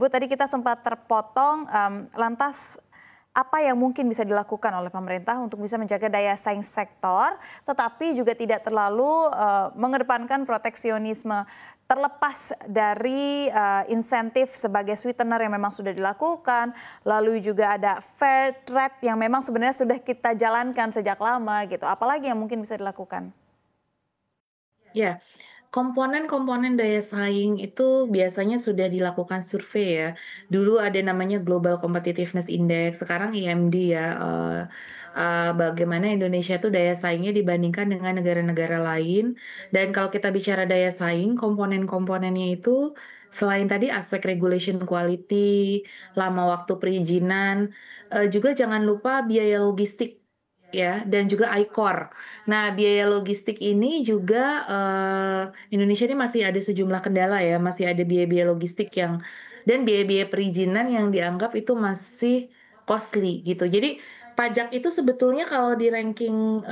Ibu tadi kita sempat terpotong, lantas apa yang mungkin bisa dilakukan oleh pemerintah untuk bisa menjaga daya saing sektor, tetapi juga tidak terlalu mengedepankan proteksionisme, terlepas dari insentif sebagai sweetener yang memang sudah dilakukan, lalu juga ada fair trade yang memang sebenarnya sudah kita jalankan sejak lama gitu. Apalagi yang mungkin bisa dilakukan? Ya, komponen-komponen daya saing itu biasanya sudah dilakukan survei ya. Dulu ada namanya Global Competitiveness Index, sekarang IMD ya, bagaimana Indonesia tuh daya saingnya dibandingkan dengan negara-negara lain. Dan kalau kita bicara daya saing, komponen-komponennya itu selain tadi aspek regulation quality, lama waktu perizinan, juga jangan lupa biaya logistik ya, dan juga ICOR. Nah, biaya logistik ini juga, Indonesia ini masih ada sejumlah kendala ya, masih ada biaya-biaya logistik yang dan biaya-biaya perizinan yang dianggap itu masih costly gitu. Jadi pajak itu sebetulnya kalau di ranking,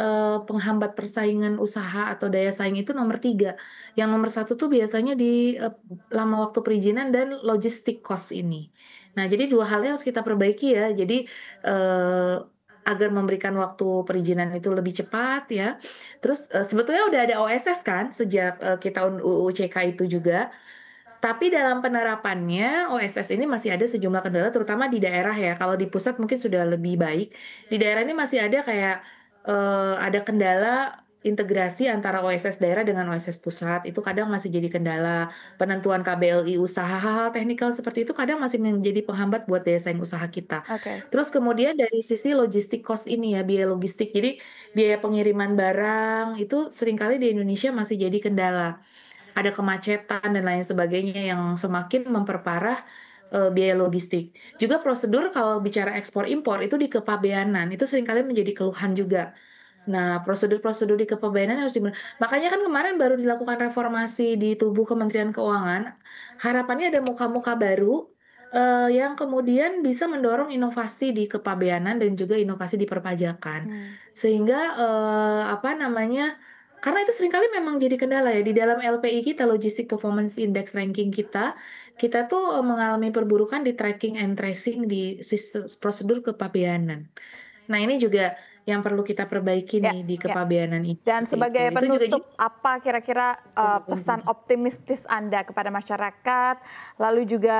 penghambat persaingan usaha atau daya saing itu nomor 3. Yang nomor 1 tuh biasanya di, lama waktu perizinan dan logistik cost ini. Nah, jadi 2 hal yang harus kita perbaiki ya. Jadi, eee, agar memberikan waktu perizinan itu lebih cepat ya. Terus, sebetulnya udah ada OSS kan sejak, kita UU CK itu juga, tapi dalam penerapannya OSS ini masih ada sejumlah kendala terutama di daerah ya, kalau di pusat mungkin sudah lebih baik. Di daerah ini masih ada kayak, ada kendala integrasi antara OSS daerah dengan OSS pusat, itu kadang masih jadi kendala. Penentuan KBLI usaha, hal-hal teknikal seperti itu kadang masih menjadi penghambat buat daya saing usaha kita. Oke. Terus kemudian dari sisi logistik cost ini ya, biaya logistik. Jadi biaya pengiriman barang itu seringkali di Indonesia masih jadi kendala. Ada kemacetan dan lain sebagainya yang semakin memperparah, biaya logistik. Juga prosedur kalau bicara ekspor impor itu di kepabeanan, itu seringkali menjadi keluhan juga. Nah, prosedur-prosedur di kepabeanan harus makanya kan kemarin baru dilakukan reformasi di tubuh Kementerian Keuangan, harapannya ada muka-muka baru, yang kemudian bisa mendorong inovasi di kepabeanan dan juga inovasi di perpajakan. Mmm. Sehingga, apa namanya, karena itu seringkali memang jadi kendala ya, di dalam LPI kita, Logistic Performance Index ranking kita, kita tuh, mengalami perburukan di tracking and tracing di prosedur kepabeanan. Nah, ini juga yang perlu kita perbaiki Ya, nih di ya. kepabeanan ini, Dan seperti itu. sebagai Itu juga penutup, apa kira-kira, jadi pesan penting. optimistis Anda kepada masyarakat, lalu juga,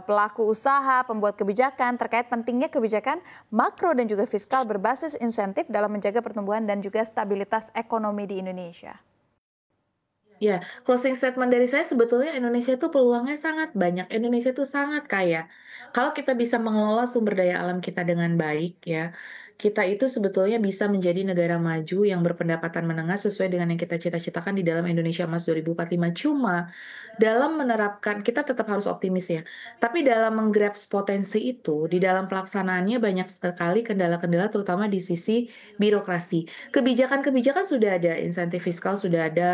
pelaku usaha, pembuat kebijakan terkait pentingnya kebijakan makro dan juga fiskal berbasis insentif dalam menjaga pertumbuhan dan juga stabilitas ekonomi di Indonesia? Ya, closing statement dari saya sebetulnya Indonesia itu peluangnya sangat banyak, Indonesia itu sangat kaya. Kalau kita bisa mengelola sumber daya alam kita dengan baik ya, kita itu sebetulnya bisa menjadi negara maju yang berpendapatan menengah sesuai dengan yang kita cita-citakan di dalam Indonesia Emas 2045. Cuma dalam menerapkan kita tetap harus optimis ya, tapi dalam menggrasp potensi itu, di dalam pelaksanaannya banyak sekali kendala-kendala terutama di sisi birokrasi. Kebijakan-kebijakan sudah ada, insentif fiskal sudah ada,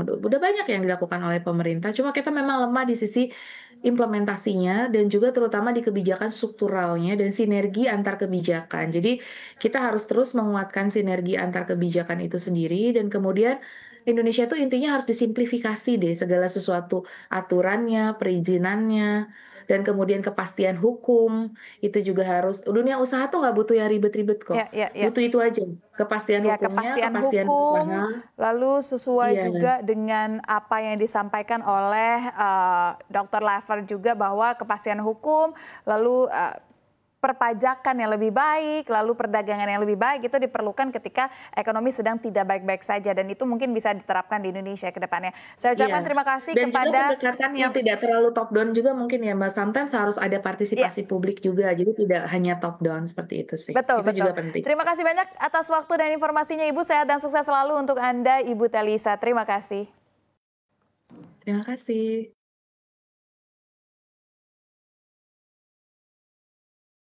udah banyak yang dilakukan oleh pemerintah, cuma kita memang lemah di sisi implementasinya dan juga terutama di kebijakan strukturalnya dan sinergi antar kebijakan. Jadi kita harus terus menguatkan sinergi antar kebijakan itu sendiri dan kemudian Indonesia itu intinya harus disimplifikasi deh segala sesuatu, aturannya, perizinannya, dan kemudian kepastian hukum, itu juga harus dunia usaha tuh nggak butuh yang ribet-ribet kok, Ya, ya, ya. butuh itu aja, kepastian Ya, hukumnya, kepastian kepastian hukum, usaha. lalu sesuai Iya, juga dengan apa yang disampaikan oleh, Dr. Laver juga bahwa kepastian hukum, lalu, perpajakan yang lebih baik, lalu perdagangan yang lebih baik itu diperlukan ketika ekonomi sedang tidak baik-baik saja dan itu mungkin bisa diterapkan di Indonesia ke depannya. Saya iya. ucapkan terima kasih Dan juga kepada pendekatan yang tidak terlalu top down juga mungkin ya Mbak, sometimes harus ada ya, partisipasi publik juga, jadi tidak hanya top down seperti itu sih, betul, itu betul. juga penting. Terima kasih banyak atas waktu dan informasinya Ibu, sehat dan sukses selalu untuk Anda Ibu Telisa, terima kasih. Terima kasih.